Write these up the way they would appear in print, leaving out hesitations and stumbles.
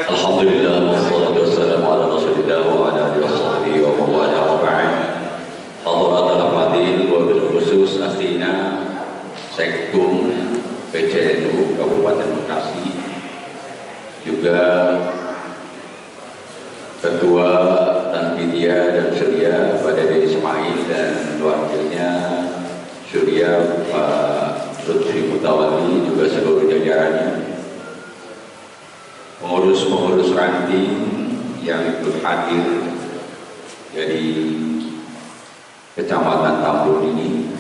Alhamdulillah wassalatu wassalamu ala Rasulillah wa ala alihi washabbihi wa man wala wa ba'd. Hadaratul Fadil wa bil khusus akhina Sektum PCNU Kabupaten Bekasi, juga Ketua Tanfidia dan Syria Pak Dede Ismail dan wakilnya Syria Pak Lutfi Mutawalli, juga seluruh jajarannya, pengurus-pengurus ranting yang ikut hadir dari Kecamatan Tambun ini,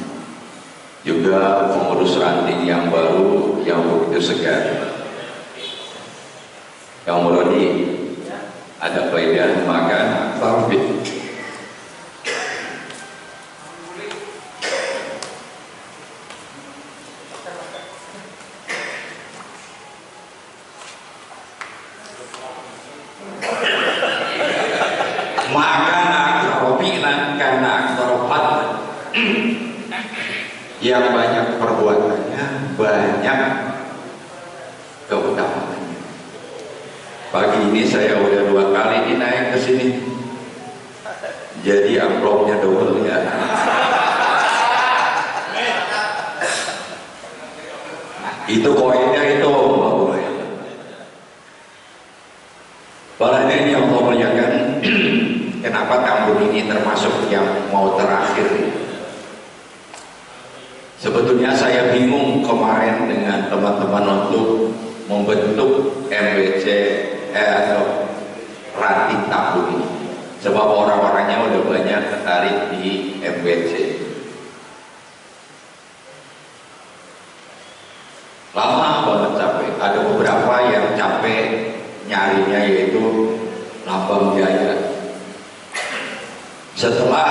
juga pengurus ranting yang baru yang begitu segar. Yang Muradi, ada faedah makan tarbit. Yang banyak perbuatannya, banyak keutamaannya. Pagi ini saya udah 2 kali ini naik ke sini, jadi amplopnya double ya. Itu koinnya itu, Balanya ini Allah muliakan. Kenapa Tambun ini termasuk yang mau terakhir? Sebetulnya saya bingung kemarin dengan teman-teman untuk membentuk MWC atau ranting Tambun ini, sebab orang-orangnya udah banyak tertarik di MWC. Lama banget capek, ada beberapa yang capek nyarinya, yaitu Lambang Jaya. Setelah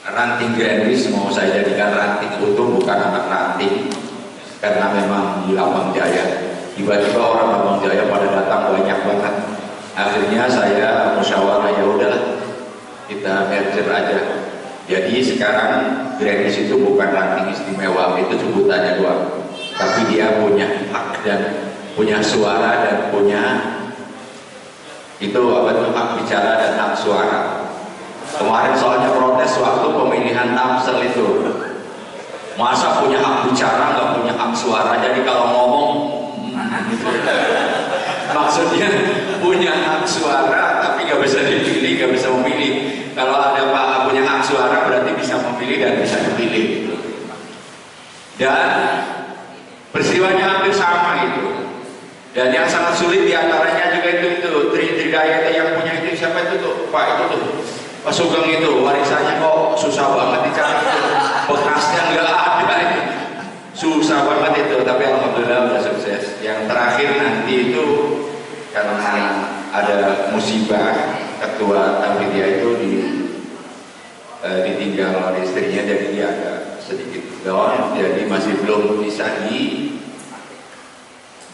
ranting Grandis mau saya jadikan ranting utuh, bukan anak ranting, karena memang di Lambang Jaya tiba-tiba orang Lambang Jaya pada datang banyak banget. Akhirnya saya musyawarah, ya udahlah kita merger aja. Jadi sekarang Grandis itu bukan ranting istimewa, itu sebutannya doang, tapi dia punya hak dan punya suara dan punya itu apa tuh, hak bicara dan hak suara. Kemarin soalnya protes waktu pemilihan Tamsel itu, masa punya hak bicara nggak punya hak suara, jadi kalau ngomong maksudnya punya hak suara tapi nggak bisa dipilih, nggak bisa memilih. Kalau ada Pak punya hak suara berarti bisa memilih dan bisa dipilih. Dan peristiwanya hampir sama itu. Dan yang sangat sulit diantaranya juga itu Tridaya yang punya itu siapa itu tuh, Pak itu tuh Pak Sugeng itu, warisannya kok susah banget dicari itu, bekasnya nggak ada itu, susah banget itu. Tapi alhamdulillah udah sukses. Yang terakhir nanti itu karena ada musibah, ketua Tanfidia itu ditinggal oleh istrinya, jadi dia agak sedikit down, jadi masih belum bisa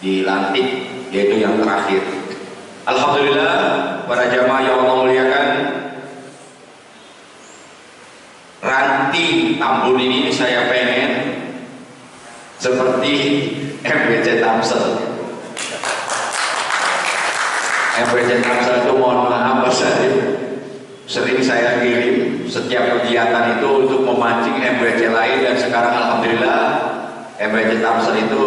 dilantik, yaitu yang terakhir. Alhamdulillah para jamaah yang Allah muliakan, ranting Tambun ini saya pengen seperti MWC Tamsel. MWC Tamsel itu mohon maaf sering saya kirim setiap kegiatan itu untuk memancing MWC lain, dan sekarang alhamdulillah MWC Tamsel itu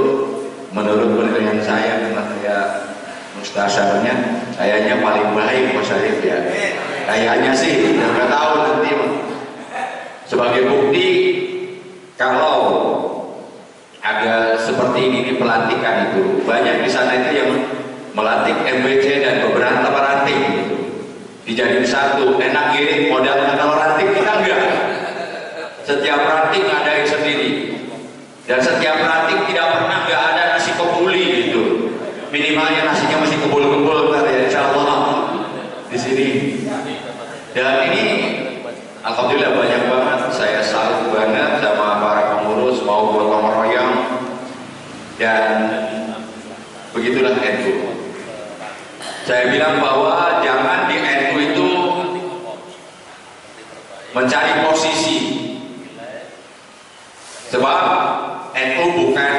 menurut penilaian saya, karena saya mustasarnya kayaknya paling baik Mas Syarif ya. Kayaknya sih, nggak tahu nanti. Sebagai bukti kalau ada seperti ini pelantikan itu, banyak di sana itu yang melantik MWC dan beberapa ranting gitu, dijadiin satu, enak gini modalnya. Kalau ranting kita enggak, setiap ranting ada yang sendiri, dan setiap ranting tidak pernah nggak ada nasi kebuli gitu, minimalnya nasinya masih kebul-kebul ya, insya Allah di sini. Dan ini alhamdulillah banyak banget, saya salut banget sama para pengurus mau gotong royong, dan begitulah NU. Saya bilang bahwa jangan di NU itu mencari posisi, sebab NU bukan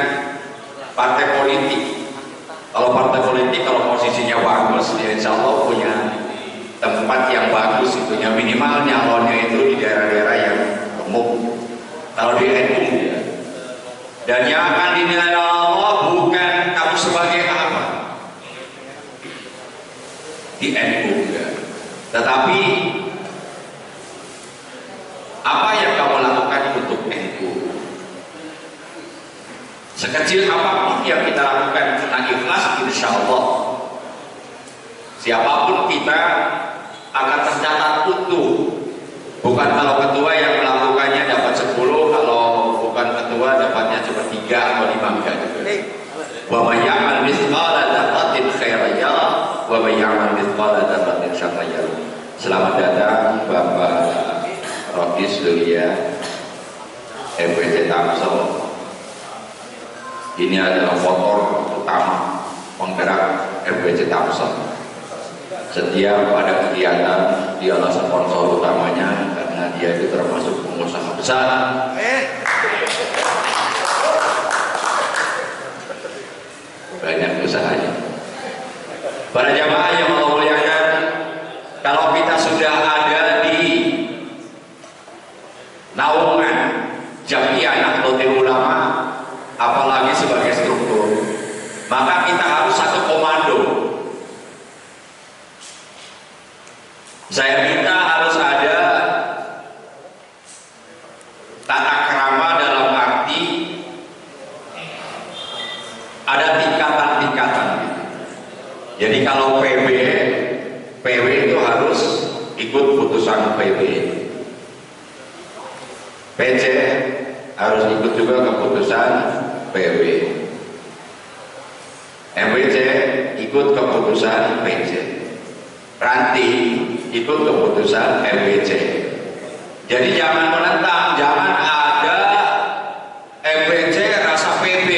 partai politik. Kalau partai politik kalau posisinya bagus, ya insya Allah punya tempat yang bagus, itu yang minimal nyalonnya itu di daerah-daerah yang umum. Kalau di NU ya. Dan yang akan dinilai Allah bukan kamu sebagai apa di NU ya. Tetapi apa yang kamu lakukan untuk NU. Sekecil apapun yang kita lakukan tentang ikhlas, insya Allah siapapun kita akan tercatat utuh. Bukan kalau ketua yang melakukannya dapat 10, kalau bukan ketua dapatnya cuma 3 atau 5 enggak juga. Wa may ya'mal mithqala dzarratin khairan yarah wa may ya'mal mithqala dzarratin syarran yarah. Selamat datang Bapak Rodis Lulia MWC Tamsel. Ini adalah motor utama penggerak MWC Tamsel. Setiap ada kegiatan dialah sponsor utamanya karena dia itu termasuk pengusaha besar. Banyak usahanya. Para jamaah yang Allah muliakan, kalau kita sudah ada di naungan Jamiah Nahdlatul Ulama, apalagi sebagai struktur, maka kita harus satu komando. Saya minta harus ada tata krama dalam arti ada tingkatan-tingkatan. Jadi kalau PW itu harus ikut putusan PW. PC harus ikut juga keputusan PW. MWC ikut keputusan PC. Ranti ikut keputusan MWC. Jadi jangan menentang, jangan ada MWC rasa PB.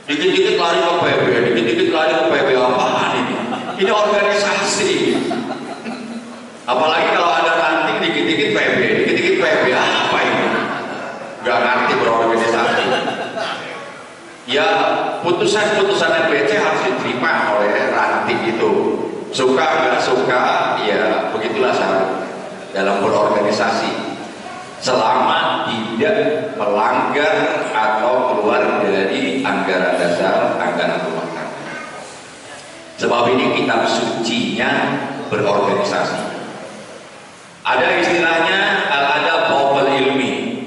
Dikit-dikit lari ke PB, dikit-dikit lari ke PB. Apaan ini? Ini organisasi. Apalagi kalau ada ranting dikit-dikit PB, dikit-dikit PB. Apa ini? Gak ngerti berorganisasi. Ya putusan-putusan MWC harus diterima oleh ranting itu. Suka nggak suka, ya begitulah syarat dalam berorganisasi. Selama tidak melanggar atau keluar dari anggaran dasar, anggaran rumah tangga. Sebab ini kitab sucinya berorganisasi. Ada istilahnya al-adab fawqal ilmi.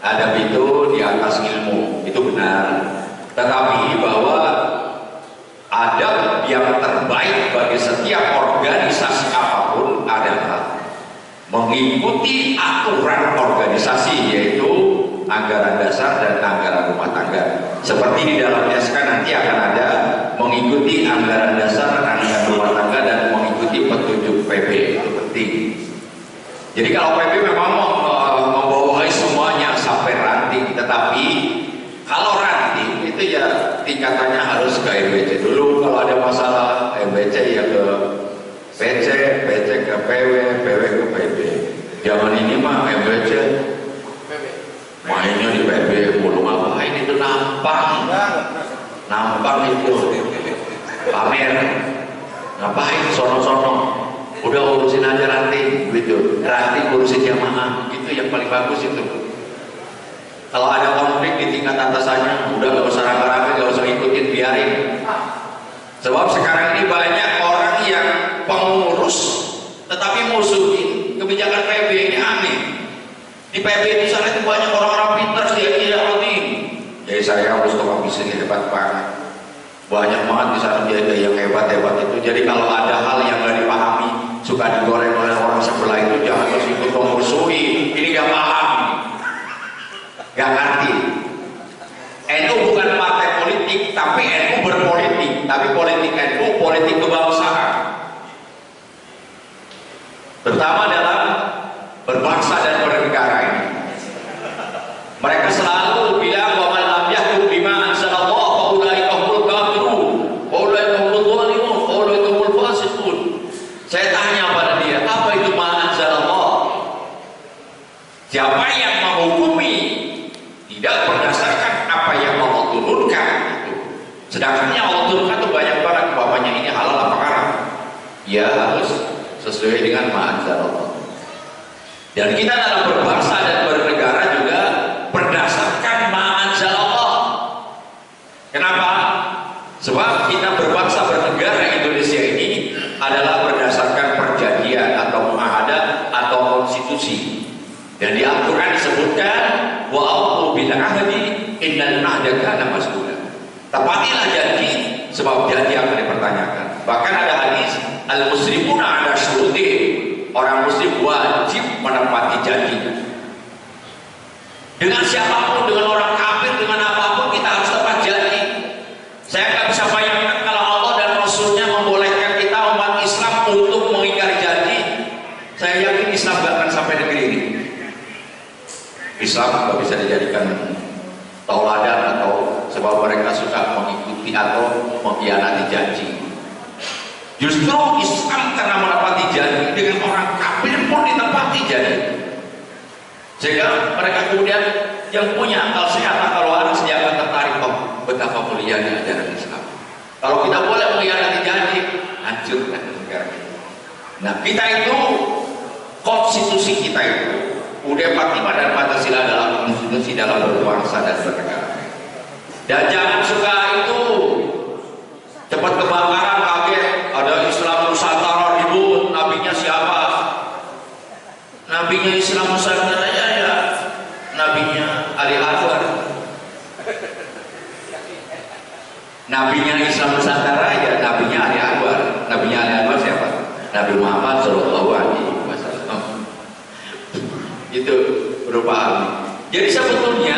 Adab itu di atas ilmu, itu benar. Tetapi bahwa adab yang terbaik bagi setiap organisasi apapun adalah mengikuti aturan organisasi, yaitu anggaran dasar dan anggaran rumah tangga. Seperti di dalam SK nanti akan ada mengikuti anggaran dasar, anggaran rumah tangga, dan mengikuti petunjuk PB. Itu penting. Jadi kalau PB memang membawahi semuanya sampai ranting, tetapi kalau ranting itu ya tingkatannya harus ke MWC dulu. Kalau ada masalah MWC ya ke PC, PC ke PW, PW ke PB. Zaman ini mah MWC mainnya di PB mulu. Ngapain itu? Nampang itu pamer. Ngapain sono-sono? Udah urusin aja ranting gitu. Ranting urusin jamaah, itu yang paling bagus itu. Kalau ada konflik di tingkat atasannya, udah gak usah rame-rame, gak usah ikutin, biarin. Sebab sekarang ini banyak orang yang pengurus tetapi musuhin kebijakan PB. Ini aneh. Di PB di sana itu banyak orang-orang pintar, jadi saya harus tukang bisnis hebat banget. Banyak banget di sana dia yang hebat-hebat itu. Jadi kalau ada hal yang gak dipahami, suka digoreng oleh orang sebelah itu, jangan terus ikut memusuhi. Ini gak paham, gak ngerti. NU bukan partai politik, tapi NU berpolitik. Tapi politik NU politik kebangsaan, terutama dalam berbangsa dan bernegara ini. Mereka selalu bilang wa man lam yahkum bima anzalallah fa ulaika humul kafirun wa ulaika humul zalimun wa ulaika humul fasiqun. Saya tanya pada dia, apa itu ma anzalallah? Siapa yang menghukumi tidak berdasarkan apa yang Allah turunkan itu, Sedangkan yang Allah turunkan itu banyak banget, bapaknya ini halal apa haram? Ya harus sesuai dengan ma'anzalallah. Dan kita dalam berbangsa dan bernegara juga berdasarkan ma'anzalallah. Kenapa? Sebab kita berbangsa bernegara Indonesia ini adalah berdasarkan perjanjian atau muahadah atau konstitusi. Dan di Al-Quran disebutkan wa aufu bil ahdi innal ahda kana mas'ula. Tepatilah janji sebab janji akan dipertanyakan. Bahkan ada hadis al-muslimuna ala syurutihim, orang muslim wajib menepati janjinya. Dengan siapapun, dengan orang kafir, dengan apapun kita harus tepat janji. Saya nggak bisa bayangkan kalau Allah dan Rasulnya membolehkan kita umat Islam untuk mengingkari janji. Saya yakin Islam nggak akan sampai negeri ini. Islam nggak bisa dijadikan tauladan atau sebab mereka suka mengikuti atau mengkhianati janji. Justru Islam karena menepati janji dengan orang kafir pun ditepati janji. Sehingga mereka kemudian yang punya akal sehat, akal waras, dia akan tertarik, oh betapa mulianya ajaran Islam. Kalau kita boleh mengkhianati janji, hancurkan negara kita. Nah, kita itu konstitusi kita itu UUD 45 dan Pancasila adalah konstitusi dalam berbangsa dan bernegara. Dan jangan suka itu cepat kebakaran kaget ada Islam Nusantara ribut, nabinya siapa? Nabinya Islam Nusantara ya, nabinya Ali Akbar. Nabinya Islam Nusantara ya, nabinya Ali Akbar. Nabinya Ali Akbar siapa? Nabi Muhammad Shallallahu Alaihi Wasallam. Itu berupa jadi sebetulnya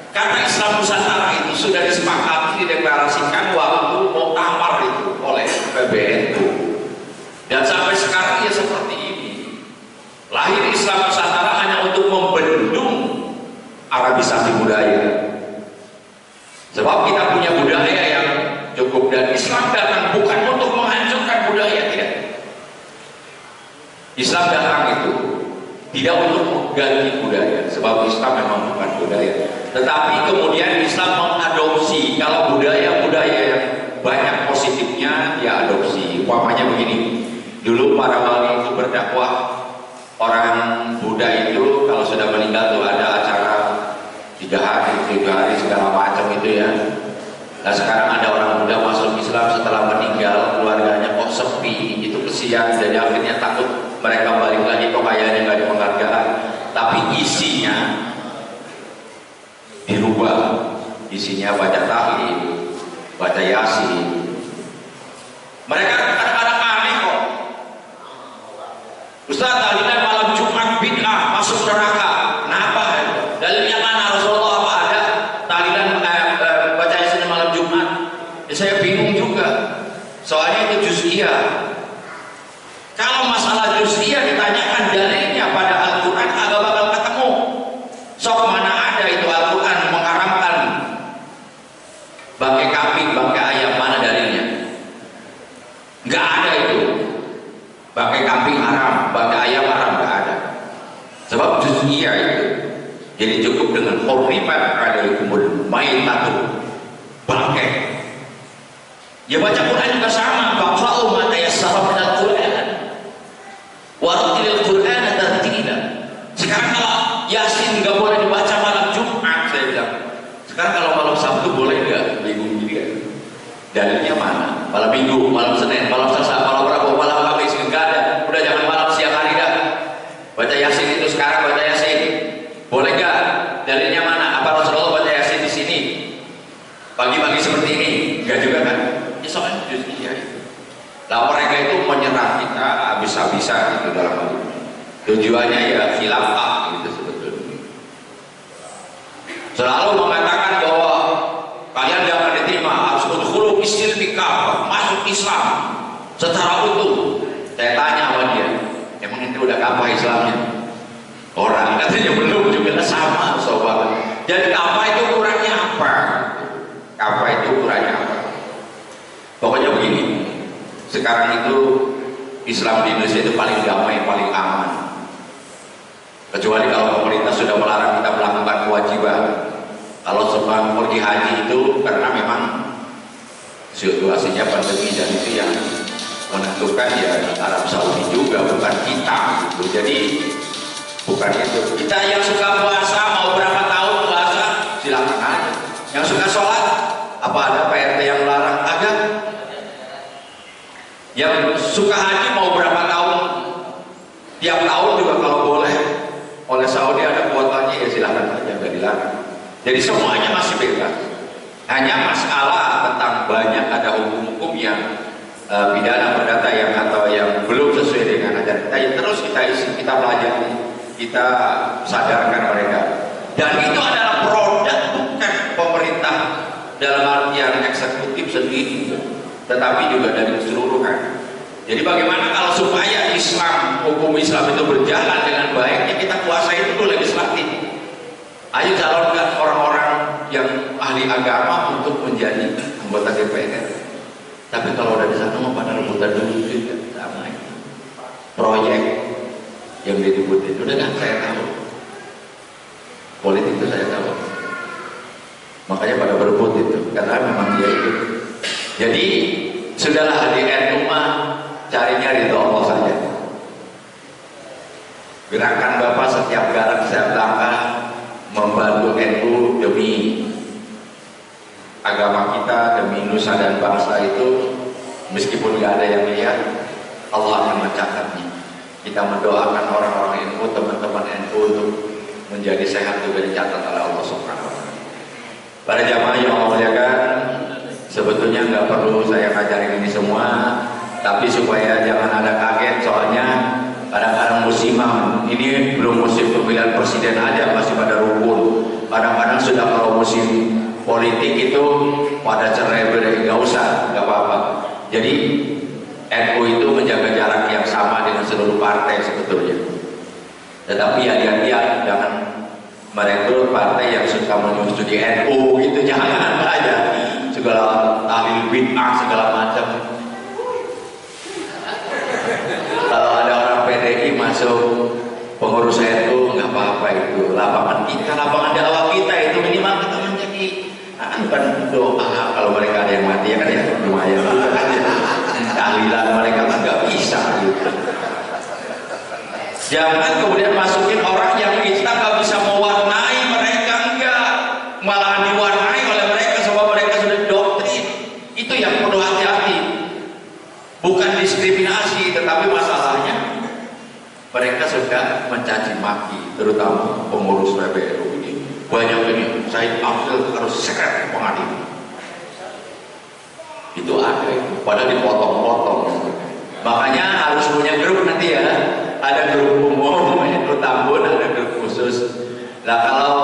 kata Islam Nusantara itu sudah disepakati, dideklarasikan waktu muktamar itu oleh PBNU. Dan sampai sekarang ya seperti ini. Lahir Islam Nusantara hanya untuk membendung Arabisasi budaya. Sebab kita punya budaya yang cukup, dan Islam datang bukan untuk menghancurkan budaya, tidak. Islam datang itu tidak untuk mengganti budaya, sebab Islam memang bukan budaya. Tetapi kemudian Islam mengadopsi, kalau budaya-budaya yang banyak positifnya dia adopsi. Umpamanya begini, dulu para wali itu berdakwah, orang Buddha itu kalau sudah meninggal tuh ada acara 3 hari, 7 hari segala macam itu ya. Nah sekarang ada orang Buddha masuk Islam setelah meninggal, keluarganya kok sepi, itu kesian, jadi akhirnya takut mereka balik lagi kok kayaknya nggak ada penghargaan. Tapi isinya dirubah, isinya baca tahlil, baca yasin. Mereka kadang-kadang aneh kok, Ustaz tahlilan malam Jumat bid'ah, masuk neraka. Kenapa? Dalilnya mana? Rasulullah apa ada tahlilan baca yasin malam Jumat? Ya, saya bingung juga, soalnya itu juz'iyah. Kalau masalah juz'iyah ditanyakan dalilnya pada Al-Quran agak bakal ketemu. Sok mana ada itu Al-Quran mengharamkan bangkai kambing, bangkai ayam, mana dalilnya? Nggak ada itu. Bangkai kambing haram, bangkai ayam haram, nggak ada. Sebab juz'iyah itu. Jadi cukup dengan hurrimat alaikumul maitatu, bangkai. Ya baca Quran juga sama. Faqra'u ma tayassara minal Quran. Warattilil Quran tartila. Sekarang kalau Yasin nggak boleh dibaca malam Jumat, saya bilang. Sekarang kalau malam Sabtu boleh nggak? Bingung juga. Dalilnya mana? Malam Minggu, malam Senin, malam Selasa, malam Rabu, malam Kamis, nggak ada. Udah jangan malam siang hari dah. Baca Yasin itu sekarang baca Yasin. Boleh nggak? Dalilnya mana? Apa Rasulullah baca Yasin di sini? Pagi-pagi seperti ini? Nggak juga kan? Ya soalnya justru ya. Lah mereka itu menyerang kita habis-habisan gitu dalam hal ini. Tujuannya ya khilafah gitu sebetulnya. Selalu mengatakan bahwa kalian jangan diterima, harus udkhulu fis-silmi kafah, masuk Islam secara utuh. Saya tanya sama dia, emang itu udah kafah Islamnya? Orang katanya belum, juga sama sobat. Jadi kafah itu ukurannya apa? Kafah itu ukurannya apa? Pokoknya begini. Sekarang itu Islam di Indonesia itu paling damai, paling aman. Kecuali kalau pemerintah sudah melarang kita melakukan kewajiban. Kalau sebab pergi haji itu karena memang situasinya pandemi, dan itu yang menentukan ya Arab Saudi juga, bukan kita gitu. Jadi bukan itu. Kita yang suka puasa mau berapa tahun puasa silakan aja. Yang suka sholat, apa ada PRT yang melarang? Ada. Yang suka haji mau berapa tahun, tiap tahun juga kalau boleh. Oleh Saudi ada kuotanya, ya silakan saja, nggak dilarang. Jadi semuanya masih bebas. Hanya masalah tentang banyak ada hukum-hukum yang pidana perdata yang atau yang belum sesuai dengan ajaran kita, yang terus kita isi, kita pelajari, kita sadarkan mereka. Dan itu adalah produk bukan pemerintah dalam artian eksekutif sendiri, tetapi juga dari keseluruhan. Jadi bagaimana kalau supaya Islam, hukum Islam itu berjalan dengan baik, ya kita kuasai dulu legislatif. Ayo calonkan orang-orang yang ahli agama untuk menjadi anggota DPR. Tapi kalau udah di sana mau pada rebutan dulu juga sama itu. Proyek yang diributin, udah kan saya tahu. Politik itu saya tahu. Makanya pada berebut itu, karena memang dia itu. Jadi sudahlah di NU carinya ridho Allah saja. Gerakan Bapak setiap garak setiap langkah membantu NU demi agama kita, demi nusa dan bangsa itu, meskipun gak ada yang lihat, Allah akan mencatatnya. Kita mendoakan orang-orang NU, teman-teman NU untuk menjadi sehat juga dicatat oleh Allah Subhanahu wa Ta'ala. Para jamaah yang Allah muliakan, sebetulnya nggak perlu saya ngajarin ini semua, tapi supaya jangan ada kaget, soalnya kadang-kadang musiman, ini belum musim pemilihan presiden aja masih pada rukun. Kadang-kadang sudah kalau musim politik itu pada cerai berai, nggak usah, nggak apa-apa. Jadi NU itu menjaga jarak yang sama dengan seluruh partai sebetulnya. Tetapi ya hati-hati, jangan merekrut partai yang suka menyusui NU itu, jangan aja segala tahlil bid'ah segala macam. Kalau ada orang PDI masuk pengurus NU nggak apa-apa, itu lapangan kita, lapangan dakwah kita itu minimal kita menjadi bukan doa. Kalau mereka ada yang mati ya kan ya lumayan gitu kan ya. Tahlilan mereka kan nggak bisa gitu. Jangan kemudian masukin orang yang kita nggak bisa mewarnai mereka, enggak, malah diwarnai oleh mereka sebab mereka sudah doktrin. Itu yang perlu hati-hati. Bukan diskriminasi, tetapi masalahnya mereka suka mencaci maki, terutama pengurus PBNU ini. Banyak ini, saya ambil harus seret pengadilan. Itu ada itu, padahal dipotong-potong. Makanya harus punya grup nanti ya. Ada grup umum, grup Tambun, ada grup khusus. Nah kalau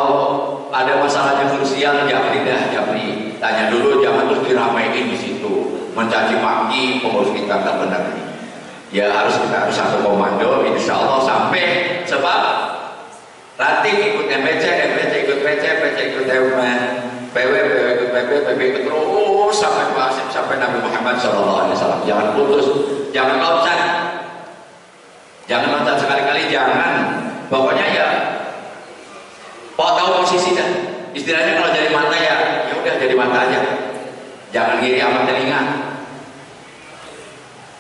ada masalah yang krusial, Japri dah, Japri. Tanya dulu, jangan terus diramein di situ, mencaci maki pengurus kita tak benar. Ya kita harus satu komando, insya Allah sampai sebab Ranting ikut MPC, MPC ikut PC, PC ikut PW ikut PB, PB ikut terus sampai Wasim, sampai Nabi Muhammad SAW. Jangan putus, jangan loncat. Jangan loncat sekali-kali, jangan. Pokoknya ya, tahu posisi dah. Istilahnya kalau jadi mata ya udah jadi mata aja. Jangan kiri amat telinga.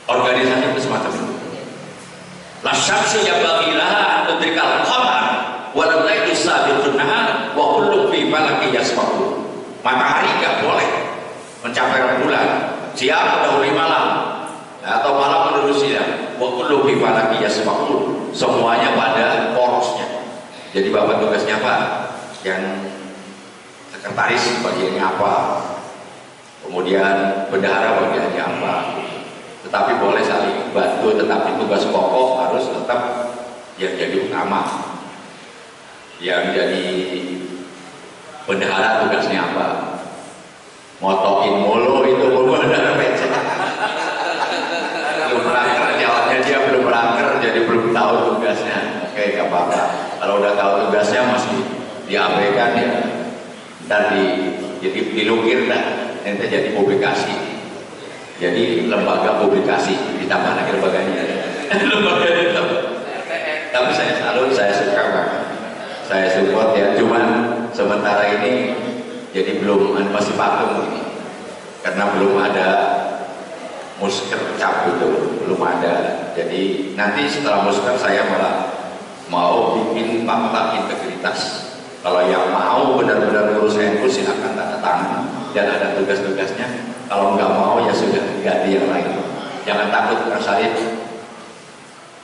Organisasi itu semacam itu. La syamsu yanbaghi laha an tudrikal qamar wa la laylu sabiqun nahar wa kullu fi falakin yasbahun. Matahari enggak boleh mencapai bulan, siang mendahului malam atau malam menuju siang. Wa kullu fi falakin yasbahun. Semuanya pada porosnya. Jadi Bapak tugasnya apa? Yang sekretaris bagiannya apa? Kemudian bendahara bagiannya apa? Tetapi boleh saling bantu, tetapi tugas pokok harus tetap yang jadi utama. Yang jadi bendahara tugasnya apa? Motoin mulu itu bendahara PC. Belum berangker, jawabnya dia belum berangker, jadi belum tahu tugasnya. Oke, gak apa-apa. Kalau udah tahu tugasnya masih diabaikan ya, ntar jadi dilukir dah, nanti jadi publikasi. Jadi lembaga publikasi ditambah lagi lembaganya. Lembaga itu. Tapi saya salut, saya suka banget. Saya support ya. Cuman sementara ini jadi belum masih pakem ini. karena belum ada musker cap itu, belum ada. Jadi nanti setelah musker saya malah mau bikin fakta integritas. Kalau yang mau benar-benar ngurus NU silahkan tanda tangan dan ada tugas-tugasnya. Kalau nggak mau ya sudah ganti yang lain. Jangan takut Kang Sarip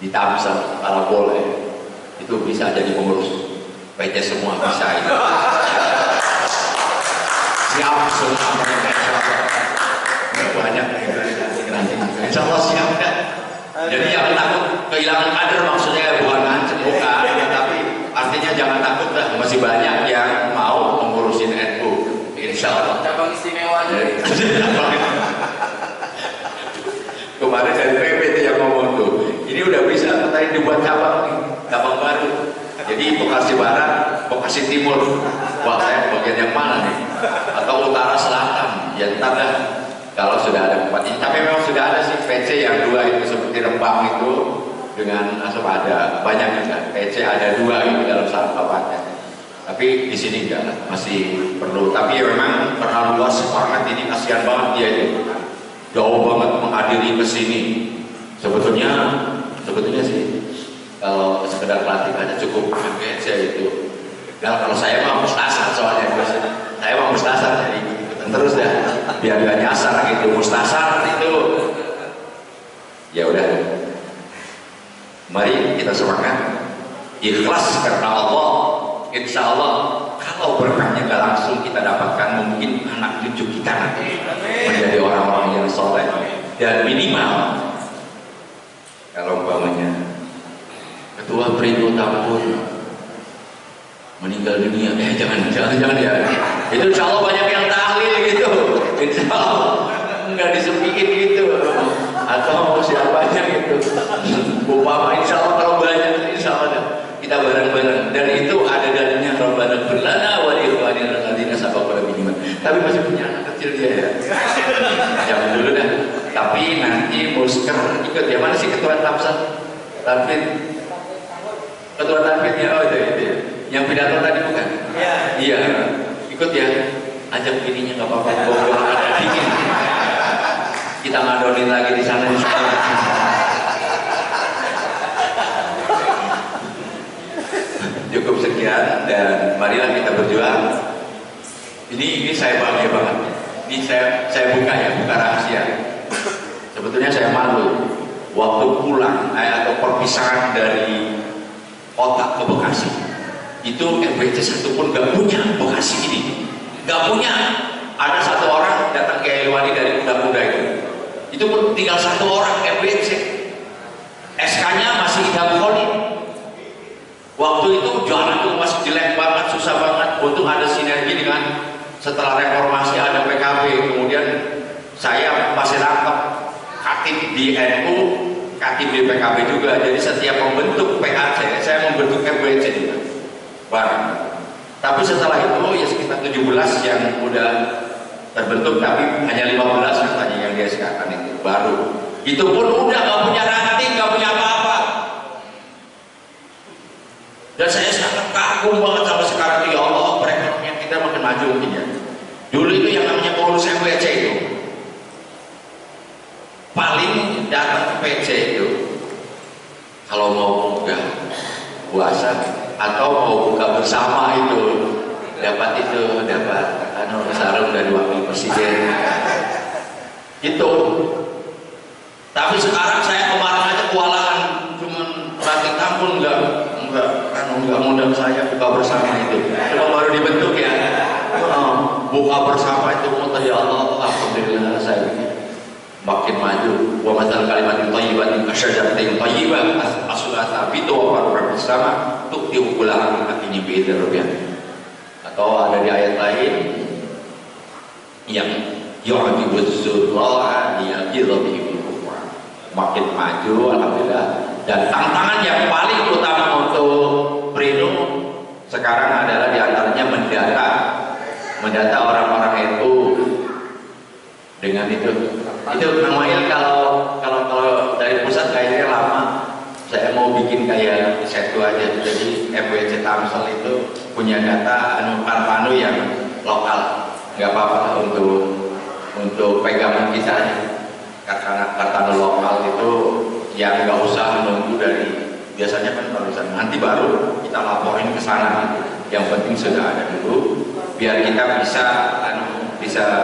di Tamsel kalau boleh itu bisa jadi pengurus PC semua bisa itu. Siap semua banyak nanti. Insya Allah siap kan. Jadi jangan takut kehilangan kader, maksudnya bukan ngancem bukan, tapi artinya jangan takut lah, masih banyak yang mau mengurusin NU. Insya Allah. Cabang istimewa. Kemarin dari PP itu yang ngomong tuh, ini udah bisa katanya dibuat cabang nih, cabang baru. Jadi Bekasi Barat, Bekasi Timur. Wah saya bagian yang mana nih? Atau Utara Selatan? Ya ntar dah. Kalau sudah ada tempat ini, tapi memang sudah ada sih PC yang dua itu seperti Rembang itu dengan asap ada banyak juga. PC ada dua itu dalam satu tempatnya. Tapi di sini enggak, masih perlu. Tapi ya memang terlalu luas market ini, kasihan banget dia itu. Jauh banget menghadiri ke sini. Sebetulnya sih kalau sekedar pelatih aja cukup PC itu. Nah, kalau saya mau mustasar soalnya saya mau mustasar jadi terus ya biar gak nyasar gitu. Mustasar itu ya udah, mari kita semangat ikhlas karena Allah. Insya Allah kalau berkahnya gak langsung kita dapatkan, mungkin anak cucu kita nanti menjadi orang-orang yang soleh. Dan minimal kalau umpamanya ketua Perindo Tampur meninggal dunia, jangan ya. Itu insya Allah banyak yang tahlil gitu. Insya Allah nggak disepiin gitu. Atau siapanya gitu. Upama insya Allah kalau banyak, insya Allah kita bareng-bareng. Dan itu ada dalilnya Rabbana ighfir lana wa li ikhwanina alladziina sabaquna bil iman. Tapi masih punya anak kecil dia ya. Jangan dulu dah. Tapi nanti musker ikut ya. Mana sih ketua Tamsel? Tanfid. Ketua Tanfidnya itu ya. Yang pidato tadi bukan? Iya. Ikut ya. Ajak bininya nggak apa-apa. Bawa ada dingin. Kita ngadonin lagi di sana. Cukup sekian dan marilah kita berjuang. Ini saya bahagia banget. Ini saya buka ya, buka rahasia. Sebetulnya saya malu waktu pulang atau perpisahan dari kota ke Bekasi. Itu MBC satu pun gak punya Bekasi ini, gak punya. Ada satu orang datang ke Heliwani dari kuda-kuda itu pun tinggal satu orang MBC. SK-nya masih Idham Khalid. Waktu itu jalan tuh masih jelek banget, susah banget. Untung ada sinergi dengan setelah reformasi ada PKB, kemudian saya masih rangkap katib di NU, katib di PKB juga. Jadi setiap membentuk PAC, saya membentuk MBC juga bareng. Tapi setelah itu ya sekitar 17 yang udah terbentuk, tapi hanya 15 katanya yang dia sekarang itu baru. Itu pun udah gak punya ranting, gak punya apa-apa. Dan saya sangat kagum banget sampai sekarang. Ya Allah, perekonomian kita makin maju mungkin ya. Dulu itu yang namanya pengurus MWC itu paling datang ke PC itu kalau mau buka puasa atau mau buka bersama itu dapat sarung dari wakil presiden itu. Tapi sekarang saya kemarin aja kewalahan, cuman ranting tampun nggak ngundang saya buka bersama itu. Cuma baru dibentuk ya. Buka bersama itu mudah ya Allah, alhamdulillah saya makin maju. Wa matsal kalimatin thayyibatin kasyajaratin thayyibah asluha tsabitu wa far'uha bersama tu'ti ukulaha artinya beda rupiah. Atau ada di ayat lain yang yu'adibuz zurra'a liyaqidhatihim kufra. Makin maju alhamdulillah. Dan tantangan yang paling utama untuk Perindo sekarang adalah diantaranya mendata orang-orang NU dengan itu namanya kalau dari pusat kayaknya lama. Saya mau bikin kayak satu aja. Jadi MWC Tamsel itu punya data Parpanu yang lokal, nggak apa-apa untuk untuk pegangan kita kata lokal itu yang nggak usah menunggu dari biasanya kan kalau misalnya nanti baru kita laporin ke sana, yang penting sudah ada dulu biar kita bisa